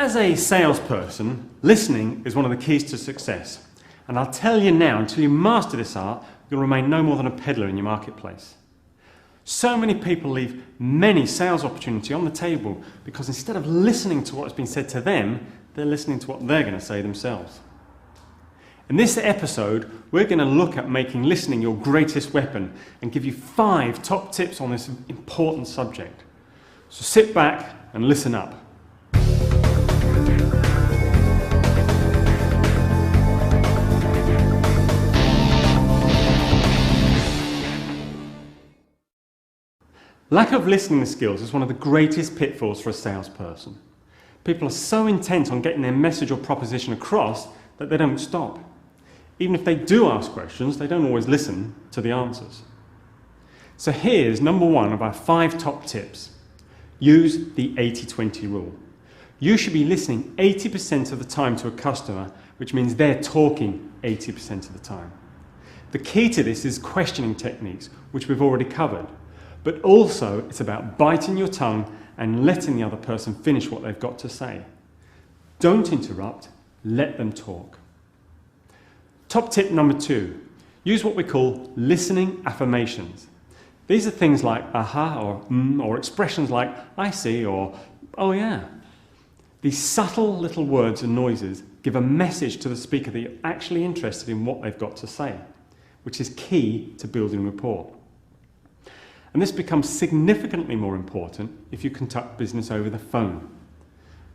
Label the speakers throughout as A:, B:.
A: As a salesperson, listening is one of the keys to success. And I'll tell you now, until you master this art, you'll remain no more than a peddler in your marketplace. So many people leave many sales opportunity on the table because instead of listening to what's been said to them, they're listening to what they're going to say themselves. In this episode, we're going to look at making listening your greatest weapon and give you 5 top tips on this important subject. So sit back and listen up. Lack of listening skills is one of the greatest pitfalls for a salesperson. People are so intent on getting their message or proposition across that they don't stop. Even if they do ask questions, they don't always listen to the answers. So here's number 1 of our 5 top tips. Use the 80-20 rule. You should be listening 80% of the time to a customer, which means they're talking 80% of the time. The key to this is questioning techniques, which we've already covered. But also, it's about biting your tongue and letting the other person finish what they've got to say. Don't interrupt, let them talk. Top tip number 2, use what we call listening affirmations. These are things like aha or expressions like I see or oh yeah. These subtle little words and noises give a message to the speaker that you're actually interested in what they've got to say, which is key to building rapport. And this becomes significantly more important if you conduct business over the phone.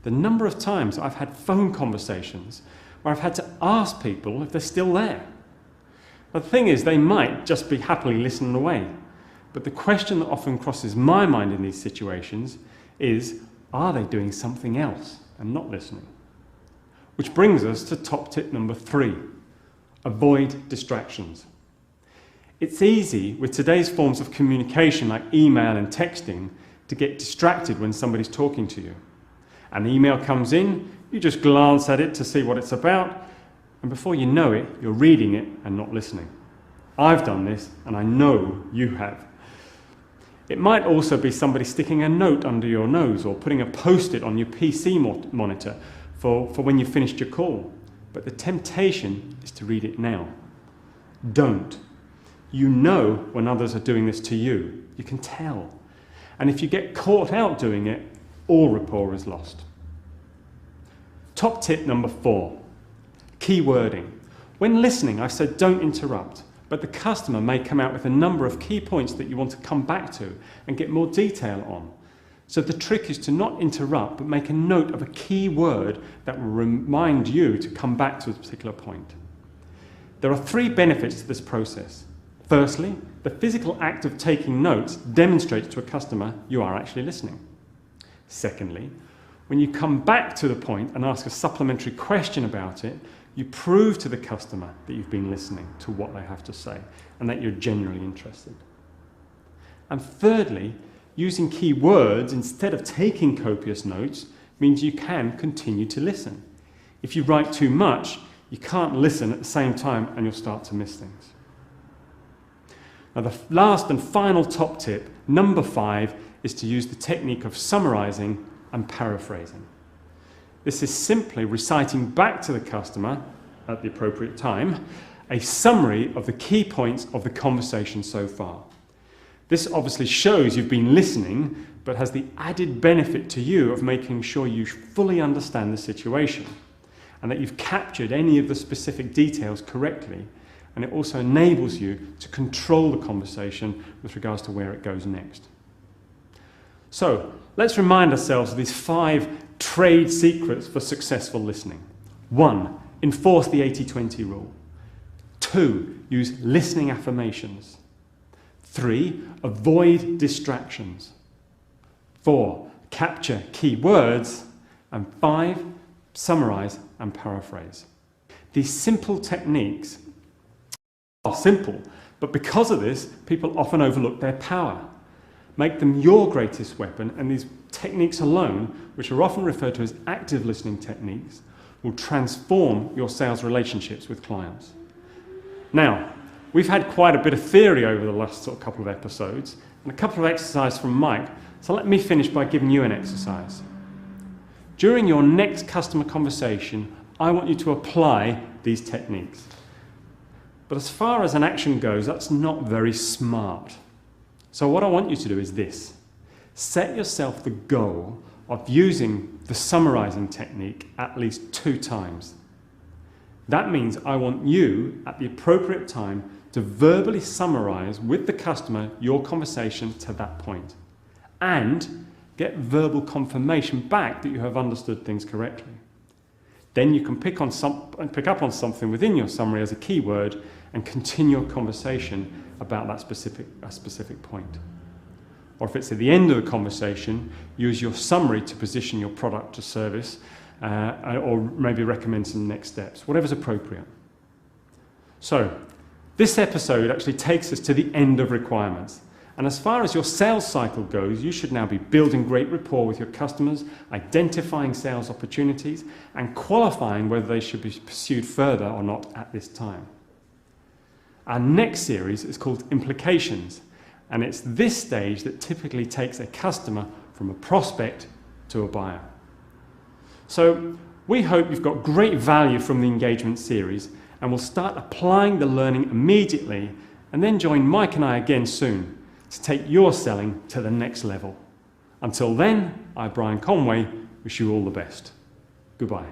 A: The number of times I've had phone conversations where I've had to ask people if they're still there. But the thing is, they might just be happily listening away. But the question that often crosses my mind in these situations is, are they doing something else and not listening? Which brings us to top tip number 3, avoid distractions. It's easy with today's forms of communication like email and texting to get distracted when somebody's talking to you. An email comes in, you just glance at it to see what it's about, and before you know it, you're reading it and not listening. I've done this, and I know you have. It might also be somebody sticking a note under your nose or putting a post-it on your PC monitor for when you finished your call. But the temptation is to read it now. Don't. You know when others are doing this to you. You can tell. And if you get caught out doing it, all rapport is lost. Top tip number 4, key wording. When listening, I've said don't interrupt, but the customer may come out with a number of key points that you want to come back to and get more detail on. So the trick is to not interrupt, but make a note of a key word that will remind you to come back to a particular point. There are 3 benefits to this process. Firstly, the physical act of taking notes demonstrates to a customer you are actually listening. Secondly, when you come back to the point and ask a supplementary question about it, you prove to the customer that you've been listening to what they have to say and that you're genuinely interested. And thirdly, using key words instead of taking copious notes means you can continue to listen. If you write too much, you can't listen at the same time and you'll start to miss things. Now, the last and final top tip, number 5, is to use the technique of summarizing and paraphrasing. This is simply reciting back to the customer, at the appropriate time, a summary of the key points of the conversation so far. This obviously shows you've been listening, but has the added benefit to you of making sure you fully understand the situation and that you've captured any of the specific details correctly. And it also enables you to control the conversation with regards to where it goes next. So, let's remind ourselves of these 5 trade secrets for successful listening. 1, enforce the 80-20 rule. 2, use listening affirmations. 3, avoid distractions. 4, capture key words. And 5, summarize and paraphrase. These simple techniques are simple, but because of this, people often overlook their power. Make them your greatest weapon, and these techniques alone, which are often referred to as active listening techniques, will transform your sales relationships with clients. Now, we've had quite a bit of theory over the last couple of episodes, and a couple of exercises from Mike, so let me finish by giving you an exercise. During your next customer conversation, I want you to apply these techniques. But as far as an action goes, that's not very smart. So what I want you to do is this. Set yourself the goal of using the summarizing technique at least 2 times. That means I want you, at the appropriate time, to verbally summarize with the customer your conversation to that point, and get verbal confirmation back that you have understood things correctly. Then you can pick up on something within your summary as a keyword and continue your conversation about that specific point. Or if it's at the end of the conversation, use your summary to position your product or service, or maybe recommend some next steps, whatever's appropriate. So, this episode actually takes us to the end of requirements. And as far as your sales cycle goes, you should now be building great rapport with your customers, identifying sales opportunities, and qualifying whether they should be pursued further or not at this time. Our next series is called Implications, and it's this stage that typically takes a customer from a prospect to a buyer. So we hope you've got great value from the engagement series, and we'll start applying the learning immediately, and then join Mike and I again soon to take your selling to the next level. Until then, I, Brian Conway, wish you all the best. Goodbye.